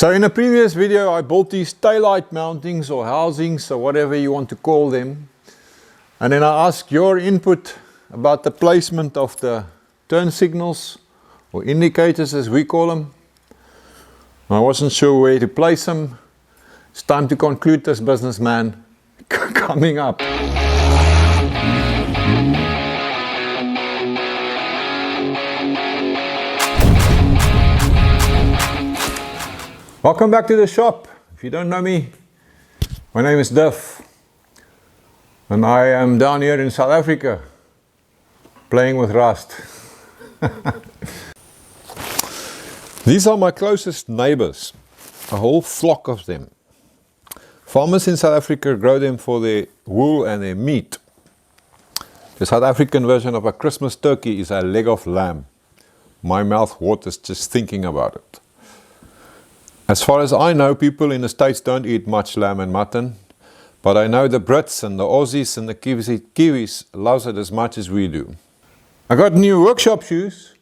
So in a previous video I built these taillight mountings or housings or whatever you want to call them, and then I asked your input about the placement of the turn signals or indicators as we call them. I wasn't sure where to place them. It's time to conclude this businessman coming up. Welcome back to the shop. If you don't know me, my name is Duff, and I am down here in South Africa playing with rust. These are my closest neighbors, a whole flock of them. Farmers in South Africa grow them for their wool and their meat. The South African version of a Christmas turkey is a leg of lamb. My mouth waters just thinking about it. As far as I know, people in the States don't eat much lamb and mutton, but I know the Brits and the Aussies and the Kiwis loves it as much as we do. I got new workshop shoes,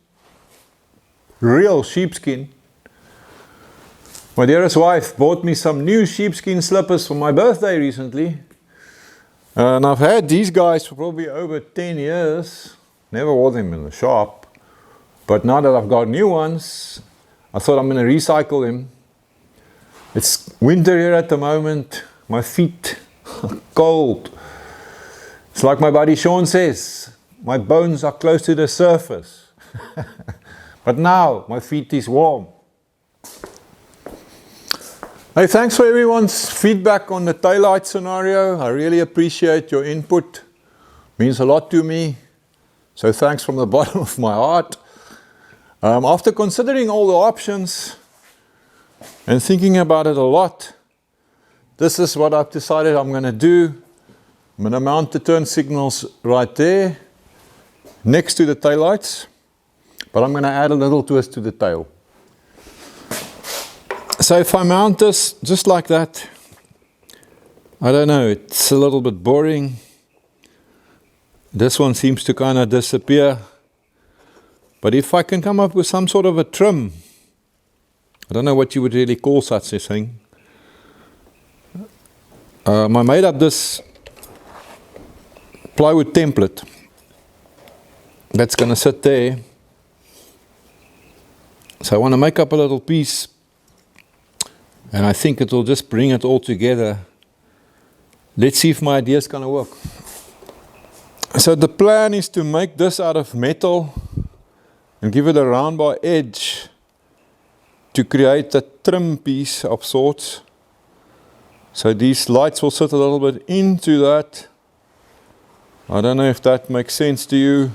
real sheepskin. My dearest wife bought me some new sheepskin slippers for my birthday recently, and I've had these guys for probably over 10 years, never wore them in the shop, but now that I've got new ones, I thought I'm going to recycle them. It's winter here at the moment, my feet are cold. It's like my buddy Sean says, my bones are close to the surface. But now my feet is warm. Hey, thanks for everyone's feedback on the taillight scenario. I really appreciate your input. It means a lot to me. So thanks from the bottom of my heart. After considering all the options and thinking about it a lot, this is what I've decided I'm going to do. I'm going to mount the turn signals right there, next to the taillights, but I'm going to add a little twist to the tail. So if I mount this just like that, I don't know, it's a little bit boring. This one seems to kind of disappear. But if I can come up with some sort of a trim, I don't know what you would really call such a thing. I made up this plywood template that's going to sit there. So I want to make up a little piece, and I think it will just bring it all together. Let's see if my idea is going to work. So the plan is to make this out of metal and give it a round bar edge to create a trim piece of sorts. So these lights will sit a little bit into that. I don't know if that makes sense to you.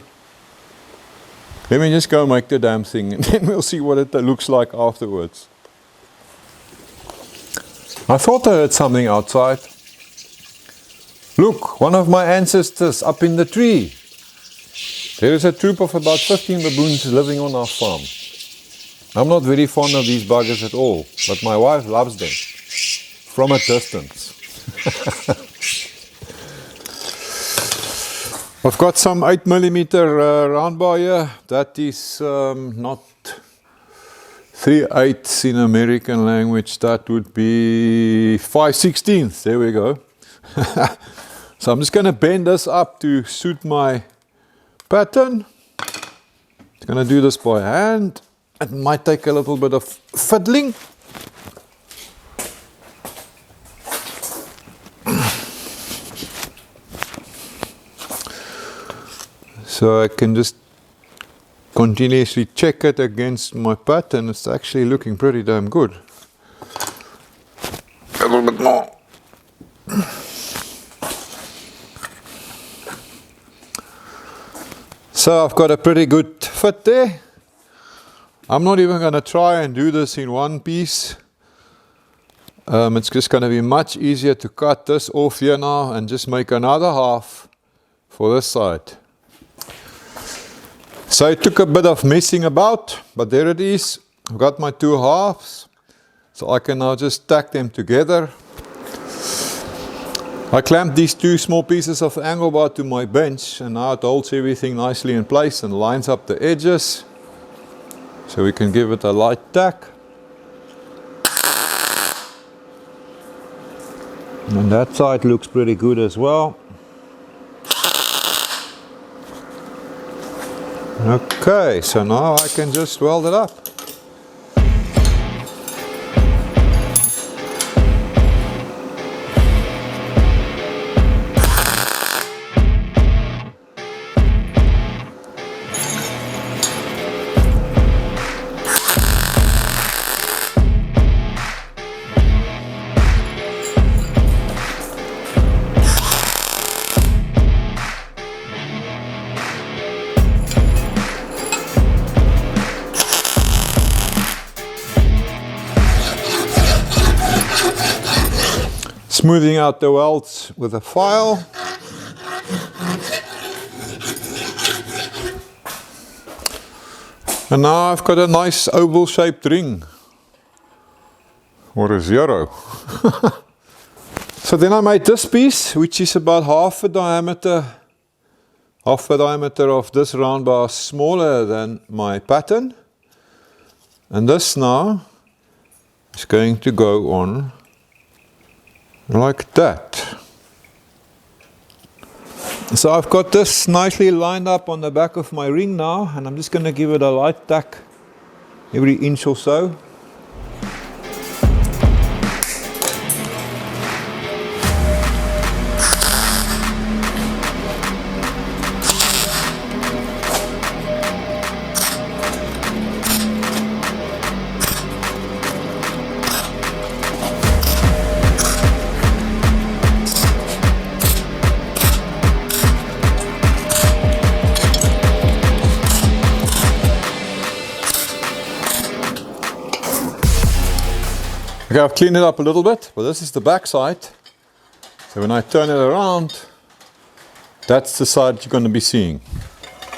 Let me just go make the damn thing, and then we'll see what it looks like afterwards. I thought I heard something outside. Look, one of my ancestors up in the tree. There is a troop of about 15 baboons living on our farm. I'm not very fond of these buggers at all, but my wife loves them from a distance. I've got some 8mm round bar here. That is not 3/8 in American language. That would be 5/16. There we go. So I'm just going to bend this up to suit my pattern. I'm going to do this by hand. It might take a little bit of fiddling. So I can just continuously check it against my pattern. It's actually looking pretty damn good. A little bit more. So I've got a pretty good fit there. I'm not even going to try and do this in one piece. It's just going to be much easier to cut this off here now and just make another half for this side. So it took a bit of messing about, but there it is. I've got my two halves, so I can now just stack them together. I clamped these two small pieces of angle bar to my bench, and now it holds everything nicely in place and lines up the edges. So we can give it a light tack. And that side looks pretty good as well. Okay, so now I can just weld it up. Smoothing out the welds with a file. And now I've got a nice oval shaped ring, or a zero. So then I made this piece, which is about half the diameter of this round bar, smaller than my pattern. And this now is going to go on like that. So I've got this nicely lined up on the back of my ring now, and I'm just going to give it a light tack every inch or so. Okay, I've cleaned it up a little bit, but this is the back side. So when I turn it around, that's the side you're going to be seeing.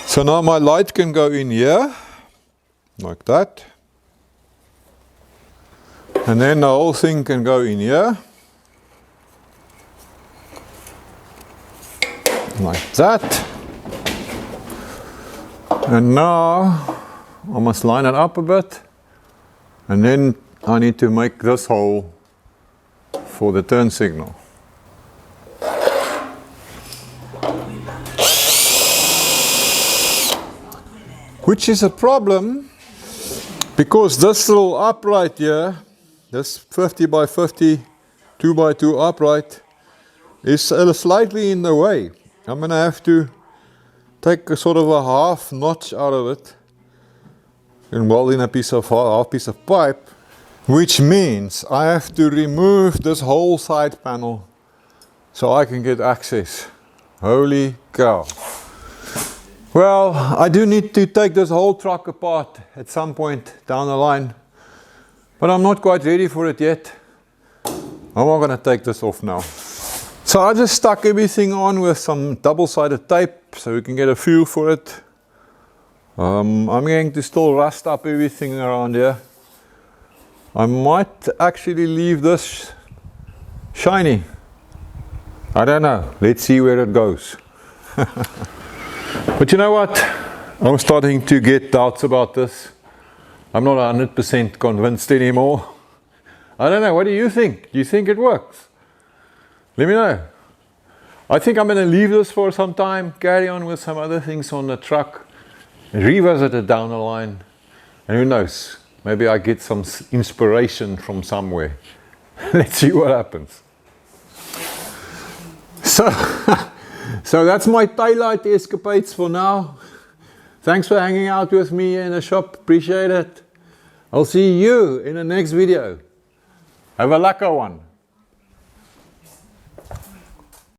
So now my light can go in here, like that. And then the whole thing can go in here, like that. And now I must line it up a bit, and then I need to make this hole for the turn signal. Which is a problem because this little upright here, this 50 by 50 2 by 2 upright, is slightly in the way. I'm going to have to take a sort of a half notch out of it and weld in a half piece of pipe. Which means I have to remove this whole side panel so I can get access. Holy cow. Well, I do need to take this whole truck apart at some point down the line, but I'm not quite ready for it yet. I'm not going to take this off now. So I just stuck everything on with some double-sided tape so we can get a feel for it. I'm going to still rust up everything around here. I might actually leave this shiny. I don't know. Let's see where it goes. But you know what? I'm starting to get doubts about this. I'm not 100% convinced anymore. I don't know. What do you think? Do you think it works? Let me know. I think I'm going to leave this for some time, carry on with some other things on the truck, and revisit it down the line. And who knows? Maybe I get some inspiration from somewhere. Let's see what happens. So that's my taillight escapades for now. Thanks for hanging out with me in the shop. Appreciate it. I'll see you in the next video. Have a lekker one.